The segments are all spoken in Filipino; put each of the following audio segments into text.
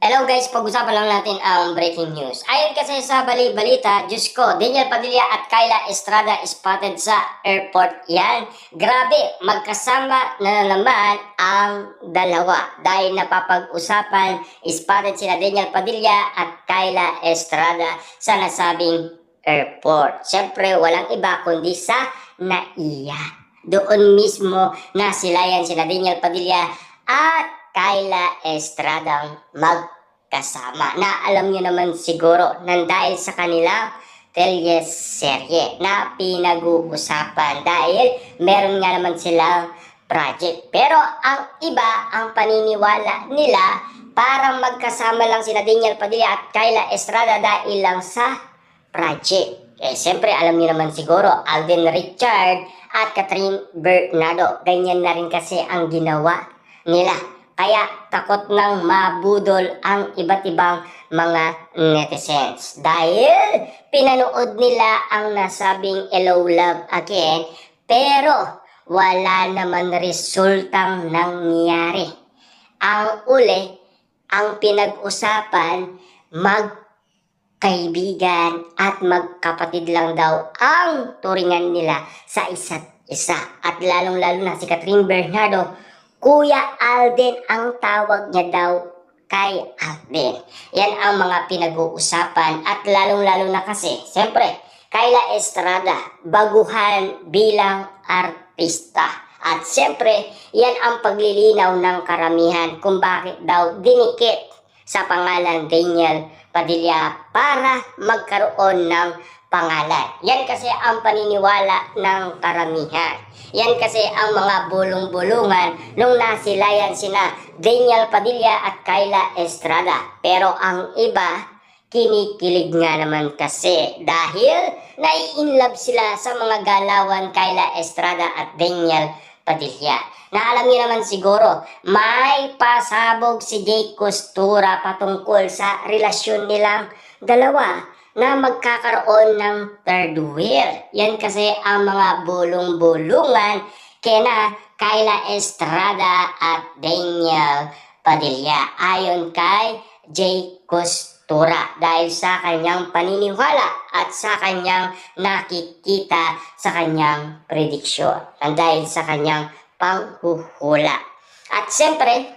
Hello guys, pag-usapan lang natin ang breaking news. Ayon kasi sa balita, Diyos ko, Daniel Padilla at Kyla Estrada spotted sa airport. Yan, grabe, magkasama na naman ang dalawa. Dahil napapag-usapan, spotted sila Daniel Padilla at Kyla Estrada sa nasabing airport. Siyempre, walang iba kundi sa NAIA. Doon mismo nasilayan sila Daniel Padilla at Kyla Estradang magkasama. Na alam niyo naman siguro nang dahil sa kanilang teleserye na pinag-uusapan dahil meron nga naman silang project. Pero ang iba, ang paniniwala nila, parang magkasama lang sila Daniel Padilla at Kyla Estrada dahil lang sa project. Siyempre, alam niyo naman siguro, Alden Richard at Catherine Bernardo. Ganyan na rin kasi ang ginawa nila. Kaya takot nang mabudol ang iba't ibang mga netizens. Dahil pinanood nila ang nasabing Hello Love Again, pero wala naman resultang nangyari. Ang uli, ang pinag-usapan, magkaibigan at magkapatid lang daw ang turingan nila sa isa't isa. At lalong-lalo na si Catherine Bernardo, Kuya Alden ang tawag niya daw kay Alden. Yan ang mga pinag-uusapan at lalong-lalo na kasi, siyempre, Kyla Estrada, baguhan bilang artista. At siyempre, yan ang paglilinaw ng karamihan kung bakit daw dinikit sa pangalan Daniel Padilla para magkaroon ng pangalan. Yan kasi ang paniniwala ng karamihan. Yan kasi ang mga bulong-bulungan nung nasilayan sina Daniel Padilla at Kyla Estrada. Pero ang iba, kinikilig nga naman kasi dahil nai-inlove sila sa mga galawan Kyla Estrada at Daniel Padilla. Na alam niyo naman siguro, may pasabog si Jay Costura patungkol sa relasyon nilang dalawa na magkakaroon ng third wheel. Yan kasi ang mga bulong-bulungan kina Kyla Estrada at Daniel Padilla ayon kay Jay Costura dahil sa kanyang paniniwala at sa kanyang nakikita sa kanyang prediksyon dahil sa kanyang panghuhula. At siyempre,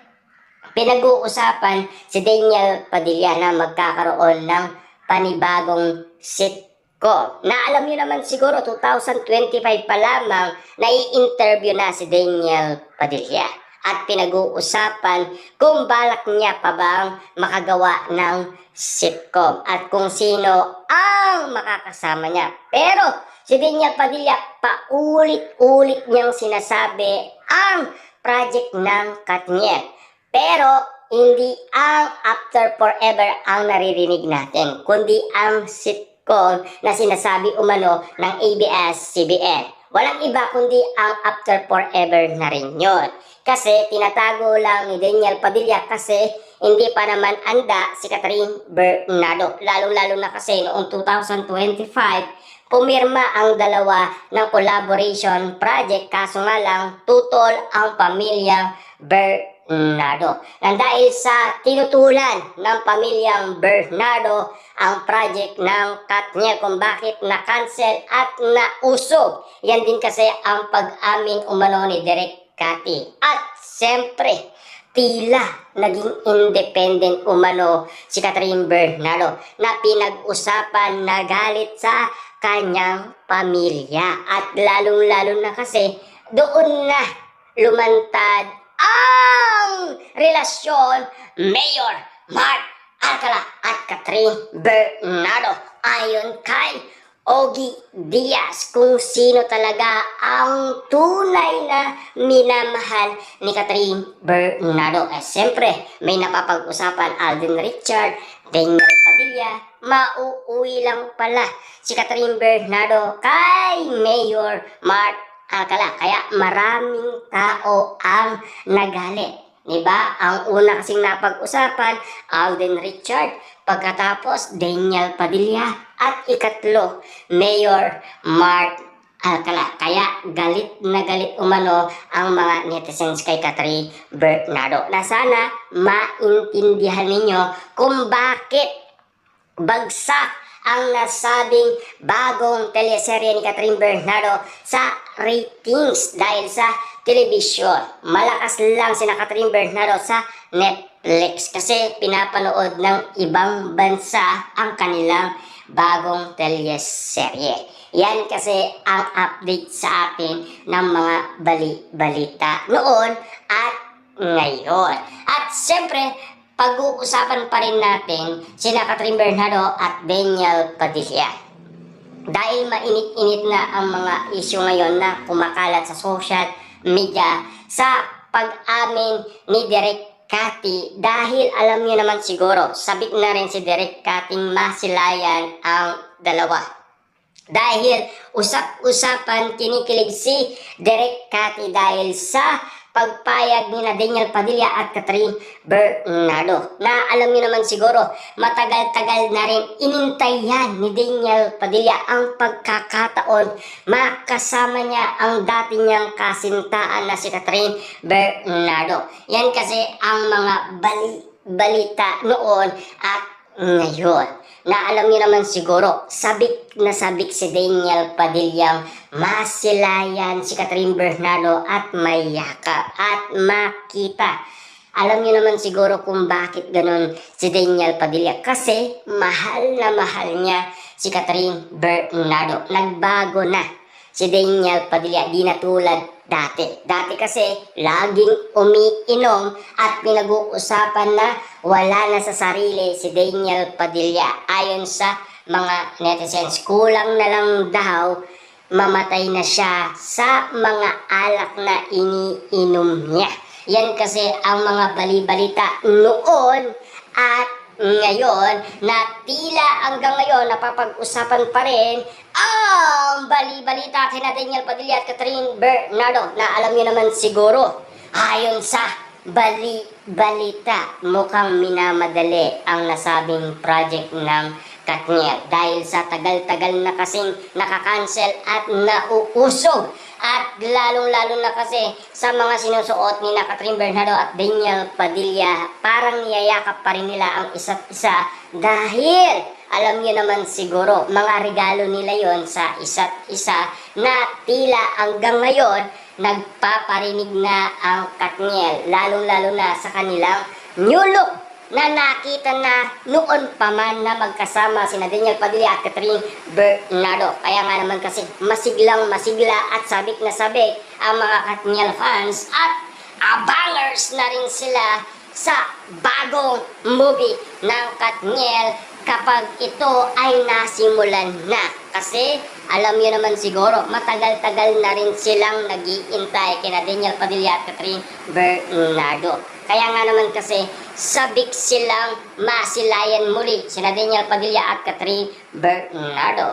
pinag-uusapan si Daniel Padilla na magkakaroon ng panibagong sitcom. Na alam niyo naman siguro 2025 pa lamang nai-interview na si Daniel Padilla. At pinag-uusapan kung balak niya pa bang makagawa ng sitcom at kung sino ang makakasama niya. Pero si Daniel Padilla paulit-ulit niyang sinasabi ang project ng Katniel. Pero hindi ang After Forever ang naririnig natin, kundi ang sitcom na sinasabi umano ng ABS-CBN. Walang iba kundi ang After Forever na rin yun. Kasi tinatago lang ni Daniel Padilla kasi hindi pa naman anda si Catherine Bernardo. Lalong-lalo na kasi noong 2025, pumirma ang dalawa ng collaboration project kaso nga lang tutol ang pamilyang Bernardo. Nang dahil sa tinutulan ng pamilyang Bernardo ang project ng Katniel kung bakit na-cancel at nausog. Yan din kasi ang pag-amin umano ni Direk Cathy. At siyempre, tila naging independent umano si Catherine Bernardo na pinag-usapan na galit sa kanyang pamilya. At lalong-lalo na kasi doon na lumantad ang relasyon Mayor Mark Alcala at Catherine Bernardo ayon kay Ogie Diaz kung sino talaga ang tunay na minamahal ni Catherine Bernardo. Siyempre, may napapag-usapan Alden Richard, Daniel Padilla, mauuwi lang pala si Catherine Bernardo kay Mayor Mark Alcala. Kaya maraming tao ang nagalit. Diba? Ang una kasing napag-usapan, Alden Richard, pagkatapos Daniel Padilla, at ikatlo, Mayor Mark Alcala. Kaya galit na galit umano ang mga netizens kay Catherine Bernardo na sana maintindihan ninyo kung bakit bagsak ang nasabing bagong teleserye ni Catherine Bernardo sa ratings dahil sa telebisyon. Malakas lang sina Catherine Bernardo sa Netflix kasi pinapanood ng ibang bansa ang kanilang bagong teleserye. Yan kasi ang update sa atin ng mga balita noon at ngayon. At siyempre, pag-uusapan pa rin natin sina Catherine Bernardo at Daniel Padilla. Dahil mainit-init na ang mga issue ngayon na kumakalat sa social media sa pag-amin ni Direk Cathy, dahil alam niyo naman siguro, sabik na rin si Direk Cathy masilayan ang dalawa. Dahil usap-usapan kinikilig si Direk Cathy dahil sa pagpayag ni Daniel Padilla at Catherine Bernardo. Na alam niyo naman siguro, matagal-tagal na rin inintay yan ni Daniel Padilla ang pagkakataon makasama niya ang dati niyang kasintaan na si Catherine Bernardo. Yan kasi ang mga balita noon at ngayon. Na alam niyo naman siguro, sabik na sabik si Daniel Padillang masilayan si Catherine Bernardo at mayakap at makita. Alam niyo naman siguro kung bakit ganun si Daniel Padilla. Kasi mahal na mahal niya si Catherine Bernardo. Nagbago na si Daniel Padilla, di na tulad dati. Dati kasi laging umiinom at pinag-uusapan na wala na sa sarili si Daniel Padilla. Ayon sa mga netizens, kulang na lang daw mamatay na siya sa mga alak na iniinom niya. Yan kasi ang mga balibalita noon at ngayon na tila hanggang ngayon napapag-usapan pa rin ang balibalita kina Daniel Padilla at Catherine Bernardo na alam niyo naman siguro, ayon sa balita, mukhang minamadali ang nasabing project ng Katniel dahil sa tagal-tagal na kasing nakakancel at nauusog at lalong-lalo na kasi sa mga sinusuot ni Catherine Bernardo at Daniel Padilla, parang niyayakap pa rin nila ang isa't isa dahil alam niyo naman siguro mga regalo nila yon sa isa't isa na tila hanggang ngayon nagpaparinig na ang Katniel, lalong-lalo na sa kanilang new look na nakita na noon pa man na magkasama sina Daniel Padilla at Catherine Bernardo. Kaya nga naman kasi masiglang masigla at sabik na sabik ang mga Katniel fans at abangers na rin sila sa bagong movie ng Katniel kapag ito ay nasimulan na. Kasi alam niyo naman siguro, matagal-tagal na rin silang nag-iintay kina Daniel Padilla at Catherine Bernardo. Kaya nga naman kasi sabik silang masilayan muli sina Daniel Padilla at Catherine Bernardo.